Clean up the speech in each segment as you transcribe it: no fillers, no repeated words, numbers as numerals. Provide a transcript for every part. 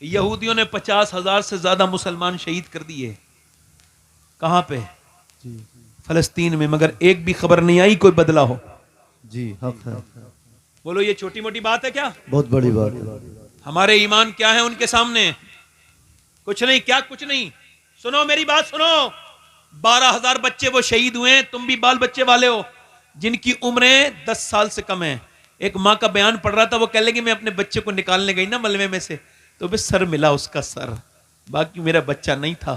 यहूदियों ने 50,000 से ज्यादा मुसलमान शहीद कर दिए। कहां पे? फलस्तीन में। मगर एक भी खबर नहीं आई कोई बदला हो। जी हक है। बोलो ये छोटी मोटी बात है क्या? बहुत बड़ी बात है। हमारे ईमान क्या है उनके सामने? कुछ नहीं। क्या कुछ नहीं? सुनो मेरी बात सुनो। 12,000 बच्चे वो शहीद हुए। तुम भी बाल बच्चे वाले हो जिनकी उम्रें 10 साल से कम है। एक माँ का बयान पढ़ रहा था, वो कह लेगी मैं अपने बच्चे को निकालने गई ना मलबे में से, तो बस सर मिला उसका सर, बाकी मेरा बच्चा नहीं था,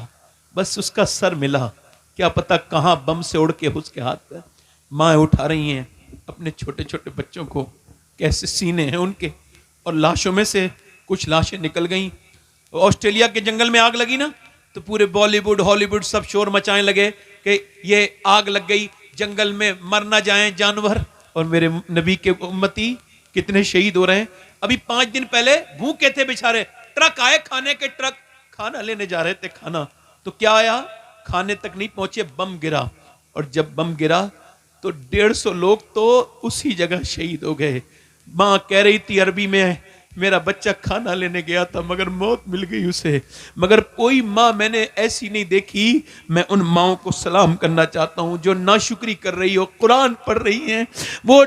बस उसका सर मिला। क्या पता कहां बम से उड़ के उसके हाथ पे। माँ उठा रही हैं अपने छोटे छोटे बच्चों को, कैसे सीने हैं उनके, और लाशों में से कुछ लाशें निकल गई। ऑस्ट्रेलिया के जंगल में आग लगी ना, तो पूरे बॉलीवुड हॉलीवुड सब शोर मचाने लगे कि ये आग लग गई, जंगल में मर ना जाएं जानवर। और मेरे नबी के उम्मती कितने शहीद हो रहे हैं। अभी 5 दिन पहले भूखे थे बेचारे, ट्रक आए खाने के, ट्रक खाना लेने जा रहे थे खाना, तो क्या आया, खाने तक नहीं पहुंचे, बम गिरा। और जब बम गिरा तो 150 लोग तो उसी जगह शहीद हो गए। माँ कह रही थी अरबी में, मेरा बच्चा खाना लेने गया था मगर मौत मिल गई उसे। मगर कोई माँ मैंने ऐसी नहीं देखी। मैं उन माओं को सलाम करना चाहता हूं जो नाशुक्री कर रही हो, कुरान पढ़ रही हैं, वो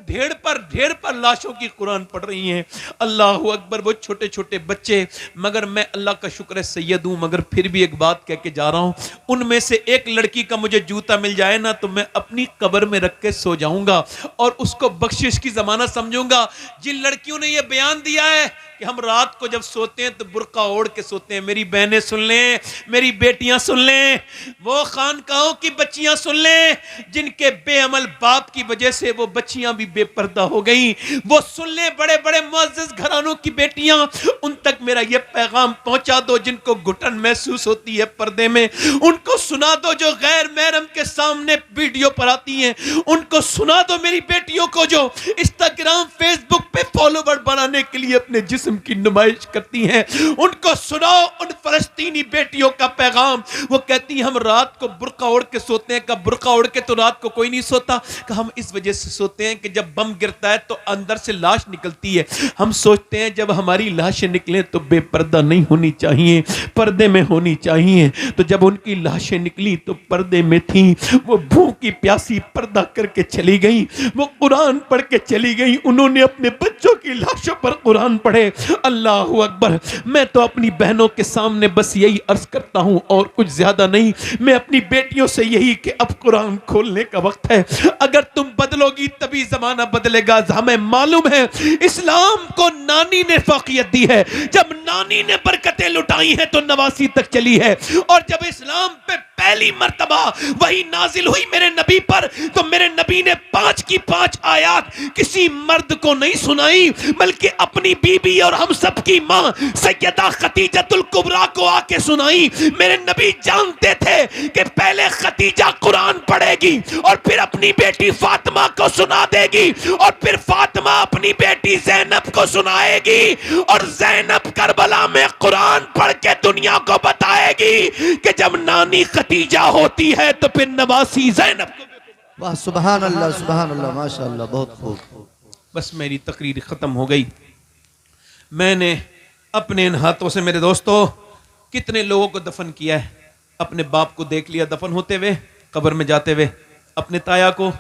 ढेर पर लाशों की कुरान पढ़ रही हैं। अल्लाह अकबर। वो छोटे छोटे बच्चे। मगर मैं अल्लाह का शुक्र है सैयद हूं, मगर फिर भी एक बात कह के जा रहा हूं, उनमें से एक लड़की का मुझे जूता मिल जाए ना तो मैं अपनी कब्र में रख के सो जाऊंगा और उसको बख्शिश की जमानत समझूंगा। जिन लड़कियों ने यह बयान दिया है कि हम रात को जब सोते हैं तो बुर्का ओढ़ के सोते हैं, मेरी बहनें सुन लें, मेरी बेटियां सुन लें, वो खानकाहों की बच्चियां सुन लें जिनके बेअमल बाप की वजह से वो बच्चियां भी बेपर्दा हो गई, वो सुन लें। बड़े बड़े मुअज़्ज़िज़ घरानों की बेटियां, उन तक मेरा ये पैगाम पहुंचा दो जिनको घुटन महसूस होती है पर्दे में, उनको सुना दो। जो गैर महरम के सामने वीडियो पर आती हैं उनको सुना दो। मेरी बेटियों को जो इंस्टाग्राम फेसबुक पे फॉलोवर बनाने के लिए अपने जिस्म की नुमाइश करती हैं उनको सुनाओ उन फलस्तीनी बेटियों का पैगाम। वो कहती हैं हम रात को बुर्का ओढ़ के सोते हैं। कब बुर्का ओढ़ के तो रात को कोई नहीं सोता। कहा हम इस वजह से सोते हैं कि जब बम गिरता है तो अंदर से लाश निकलती है, हम सोचते हैं जब हमारी लाशें निकले तो बेपर्दा नहीं होनी चाहिए, पर्दे में होनी चाहिए। तो जब उनकी लाशें निकली तो पर्दे में थी। वो भूखी प्यासी पर्दा करके चली गई, वो कुरान पढ़ के चली गई। उन्होंने अपने बच्चों की लाशों पर कुरान पढ़े। अल्लाह अकबर। मैं तो अपनी बहनों के सामने बस यही अर्ज करता हूं और कुछ ज्यादा नहीं। मैं अपनी बेटियों से यही कि अब कुरान खोलने का वक्त है। अगर तुम बदलोगी तभी जमाना बदलेगा। हमें मालूम है इस्लाम को नानी ने फौकियत दी है। जब नानी ने बरकतें लुटाई हैं तो नवासी तक चली है। और जब इस्लाम पे पहली मर्तबा वही नाजिल हुई मेरे नबी पर, तो मेरे नबी ने 5 की 5 आयत किसी मर्द को नहीं सुनाई, बल्कि अपनी बीबी और हम सब की मां सैयदा खतीजतुल कुबरा को आके सुनाई। मेरे नबी जानते थे कि पहले खतीजा कुरान पढ़ेगी और फिर अपनी बेटी फातिमा को सुना देगी और फिर फातिमा अपनी बेटी ज़ैनब को सुनाएगी और ज़ैनब करबला में कुरान पढ़ के दुनिया को बताएगी कि जब नानी खतीजा होती है तो फिर नवासी ज़ैनब को। वाह सुभान अल्लाह माशाअल्लाह, बहुत खूब। बस मेरी तकरीर खत्म हो गई। मैंने अपने इन हाथों से मेरे दोस्तों कितने लोगों को दफन किया है। अपने बाप को देख लिया दफन होते हुए, कब्र में जाते हुए, अपने ताया को,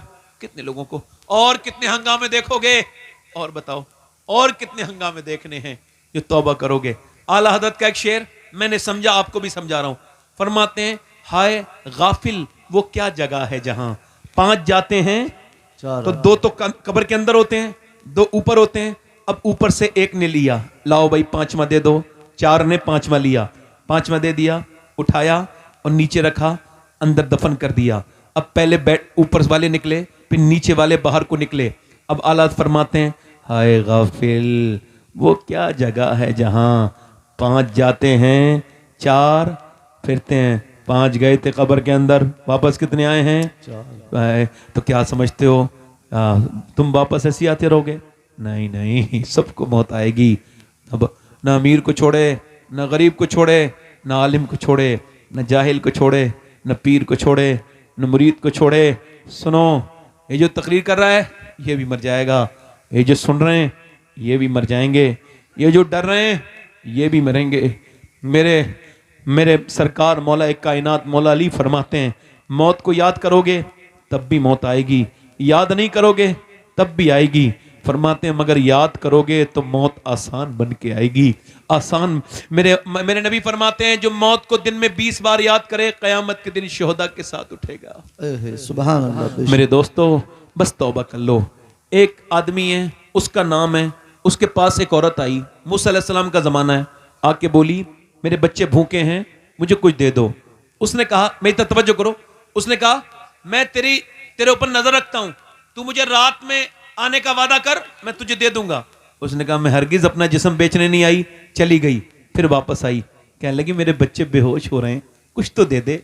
कितने लोगों को, और कितने हंगामे देखोगे, और बताओ और कितने हंगामे देखने हैं जो तौबा करोगे। आला हज़रत का एक शेर मैंने समझा, आपको भी समझा रहा हूं। फरमाते हैं हाय गाफिल वो क्या जगह है जहां 5 जाते हैं तो 2 तो कब्र के अंदर होते हैं, 2 ऊपर होते हैं। अब ऊपर से एक ने लिया, लाओ भाई 5वां दे दो। 4 ने 5वां लिया, 5वां दे दिया, उठाया और नीचे रखा, अंदर दफन कर दिया। अब पहले ऊपर वाले निकले, फिर नीचे वाले बाहर को निकले। अब आला फरमाते हैं हाय गाफिल वो क्या जगह है जहां 5 जाते हैं, 4 फिरते हैं। 5 गए थे कब्र के अंदर, वापस कितने आए हैं? 4। तो क्या समझते हो तुम वापस ऐसे आते रहोगे? नहीं नहीं, सबको मौत आएगी। अब ना अमीर को छोड़े, ना गरीब को छोड़े, ना आलिम को छोड़े, न जाहिल को छोड़े, न पीर को छोड़े, न मुरीद को छोड़े। सुनो, ये जो तकरीर कर रहा है ये भी मर जाएगा, ये जो सुन रहे हैं ये भी मर जाएंगे, ये जो डर रहे हैं ये भी मरेंगे। मेरे मेरे सरकार मौला कायनात मौला अली फरमाते हैं, मौत को याद करोगे तब भी मौत आएगी, याद नहीं करोगे तब भी आएगी। फरमाते हैं मगर याद करोगे तो मौत आसान बन के आएगी, आसान। मेरे नबी फरमाते हैं जो मौत को दिन में 20 बार याद करे क़यामत के दिन शोहदा के साथ उठेगा। सुभान अल्लाह। मेरे दोस्तों बस तौबा कर लो। एक आदमी है, उसका नाम है, उसके पास एक औरत आई, मूसा अलैहि सलाम का जमाना है, आके बोली मेरे बच्चे भूखे हैं, मुझे कुछ दे दो। उसने कहा, मेरी तरफ तवज्जो करो, उसने कहा मैं तेरे ऊपर नजर रखता हूं, तू मुझे रात में आने का वादा कर, मैं तुझे दे दूंगा। उसने कहा मैं हरगिज अपना जिस्म बेचने नहीं आई। चली गई, फिर वापस आई, कहने लगी मेरे बच्चे बेहोश हो रहे हैं, कुछ तो दे दे,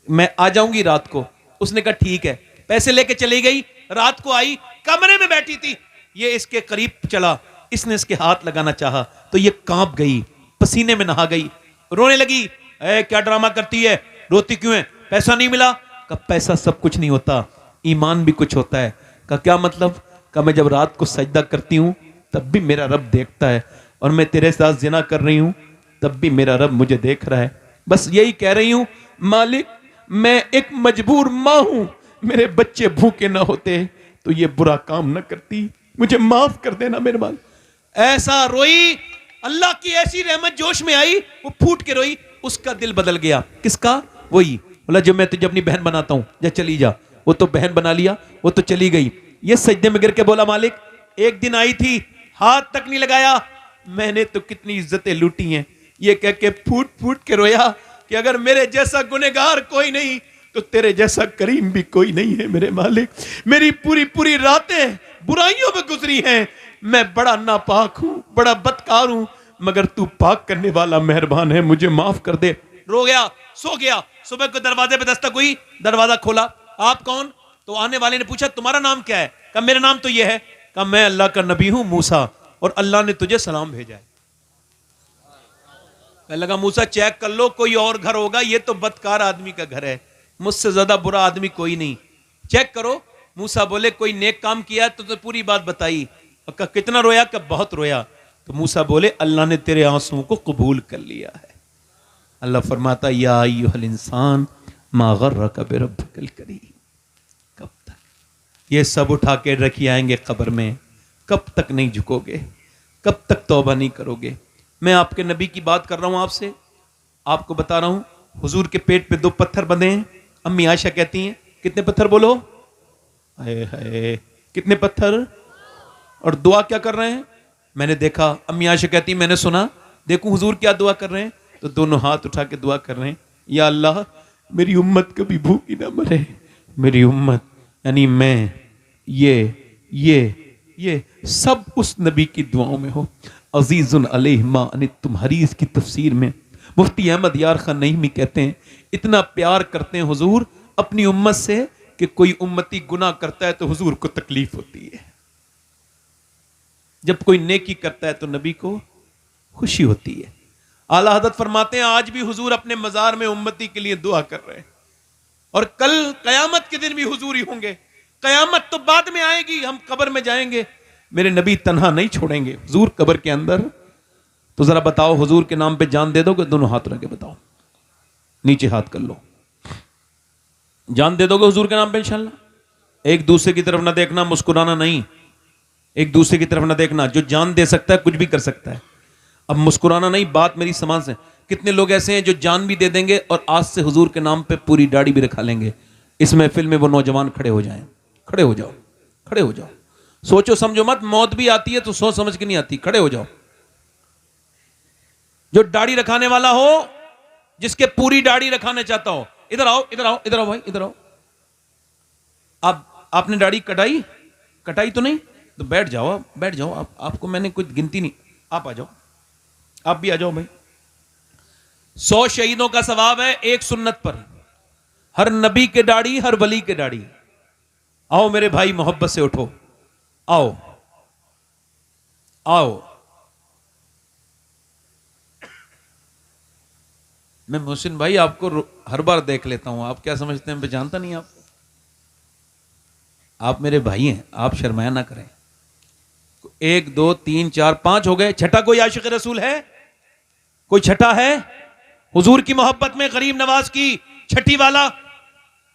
मैं आ जाऊंगी रात को। उसने कहा ठीक है, पैसे लेके चली गई। रात को आई, कमरे में बैठी थी, ये इसके करीब चला, इसने इसके हाथ लगाना चाहा तो ये कांप गई, पसीने में नहा गई, रोने लगी। क्या ड्रामा करती है, रोती क्यों है, पैसा नहीं मिला? कहा पैसा सब कुछ नहीं होता, ईमान भी कुछ होता है। कहा क्या मतलब? कहा मैं जब रात को सजदा करती हूं तब भी मेरा रब देखता है, और मैं तेरे साथ जिना कर रही हूं तब भी मेरा रब मुझे देख रहा है। बस यही कह रही हूं मालिक, मैं एक मजबूर मां हूं, मेरे बच्चे भूखे ना होते तो ये बुरा काम ना करती, मुझे माफ कर देना मेरे मालिक। ऐसा रोई, अल्लाह की ऐसी रहमत जोश में आई, वो फूट के रोई, उसका दिल बदल गया। किसका? वही बोला जब मैं तुझे अपनी बहन बनाता हूं, जा चली जा। वो तो बहन बना लिया, वो तो चली गई। ये सजदे में गिर के बोला मालिक एक दिन आई थी, हाथ तक नहीं लगाया, मैंने तो कितनी इज्जतें लूटी हैं। ये कह के फूट फूट के रोया कि अगर मेरे जैसा गुनहगार कोई नहीं तो तेरे जैसा करीम भी कोई नहीं है मेरे मालिक। मेरी पूरी पूरी रातें बुराइयों में गुजरी हैं, मैं बड़ा नापाक हूं, बड़ा बदकार हूं, मगर तू पाक करने वाला मेहरबान है, मुझे माफ कर दे। रो गया, सो गया। सुबह को दरवाजे पे दस्तक हुई, दरवाजा खोला, आप कौन? तो आने वाले ने पूछा तुम्हारा नाम क्या है? कहा मेरा नाम तो यह है। कहा मैं अल्लाह का नबी हूं मूसा, और अल्लाह ने तुझे सलाम भेजा है। कहने लगा मूसा चेक कर लो कोई और घर होगा, ये तो बदकार आदमी का घर है, मुझसे ज्यादा बुरा आदमी कोई नहीं, चेक करो। मूसा बोले कोई नेक काम किया तो पूरी बात बताई। कहा कितना रोया? कहा बहुत रोया। तो मूसा बोले अल्लाह ने तेरे आंसुओं को कबूल कर लिया है। अल्लाह फरमाता या अय्युहल इंसान मा गर्रका बिरब्बिकल करीम। कब तक ये सब उठा के रखी आएंगे कब्र में, कब तक नहीं झुकोगे, कब तक तौबा नहीं करोगे? मैं आपके नबी की बात कर रहा हूं आपसे, आपको बता रहा हूं हुजूर के पेट पे 2 पत्थर बंधे हैं। अम्मी आयशा कहती हैं कितने पत्थर? बोलो हाय हाय, कितने पत्थर? और दुआ क्या कर रहे हैं? मैंने देखा, अम्मी आयशा कहती मैंने सुना, देखूं हुजूर क्या दुआ कर रहे हैं, तो दोनों हाथ उठा के दुआ कर रहे हैं, या अल्लाह मेरी उम्मत कभी भूखी ना मरे, मेरी उम्मत यानी मैं, ये सब उस नबी की दुआओं में हो। अजीजुन अलैहि मा अनित्तुम हरीस की तफसीर में मुफ्ती अहमद यार खान नईमी कहते हैं इतना प्यार करते हैं हुजूर अपनी उम्मत से कि कोई उम्मती गुनाह करता है तो हुजूर को तकलीफ होती है, जब कोई नेकी करता है तो नबी को खुशी होती है। आला हज़रत फरमाते हैं आज भी हुजूर अपने मजार में उम्मती के लिए दुआ कर रहे हैं, और कल कयामत के दिन भी हुजूर ही होंगे। कयामत तो बाद में आएगी, हम कब्र में जाएंगे, मेरे नबी तन्हा नहीं छोड़ेंगे हुजूर कब्र के अंदर। तो जरा बताओ हुजूर के नाम पे जान दे दोगे? दोनों हाथ रख के बताओ, नीचे हाथ कर लो, जान दे दोगे हुजूर के नाम पे इंशाल्लाह? एक दूसरे की तरफ ना देखना, मुस्कुराना नहीं, एक दूसरे की तरफ ना देखना। जो जान दे सकता है कुछ भी कर सकता है, अब मुस्कुराना नहीं, बात मेरी समाज से। कितने लोग ऐसे हैं जो जान भी दे देंगे और आज से हुजूर के नाम पे पूरी दाढ़ी भी रखा लेंगे। इस महफिल में वो नौजवान खड़े हो जाएं, खड़े हो जाओ, खड़े हो जाओ, सोचो समझो मत, मौत भी आती है तो सोच समझ के नहीं आती, खड़े हो जाओ। जो दाढ़ी रखाने वाला हो, जिसके पूरी दाढ़ी रखाना चाहता हो, इधर आओ, इधर आओ, इधर आओ भाई, इधर आओ। आप आपने दाढ़ी कटाई? कटाई तो नहीं, तो बैठ जाओ, आप बैठ जाओ, आपको मैंने कुछ गिनती नहीं, आप आ जाओ, आप भी आ जाओ भाई। 100 शहीदों का सवाब है एक सुन्नत पर, हर नबी के दाढ़ी, हर वली के दाढ़ी। आओ मेरे भाई मोहब्बत से उठो, आओ आओ। मैं मोहसिन भाई आपको हर बार देख लेता हूं, आप क्या समझते हैं मैं जानता नहीं आपको? आप मेरे भाई हैं, आप शर्माया ना करें। 1 2 3 4 5 हो गए, छठा कोई आशिक रसूल है? कोई छठा है हुजूर की मोहब्बत में गरीब नवाज की छठी वाला?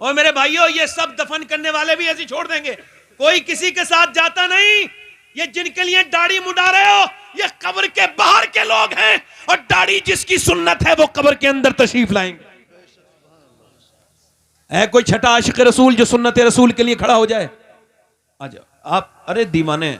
और मेरे भाइयों, ये सब दफन करने वाले भी ऐसे छोड़ देंगे, कोई किसी के साथ जाता नहीं। ये जिनके लिए दाढ़ी मुड़ा रहे हो, ये कब्र के बाहर के लोग हैं, और दाढ़ी जिसकी सुन्नत है वो कब्र के अंदर तशरीफ लाएंगे। है कोई छठा आशिक रसूल जो सुन्नत रसूल के लिए खड़ा हो जाए? आ जाओ आप। अरे दीवाने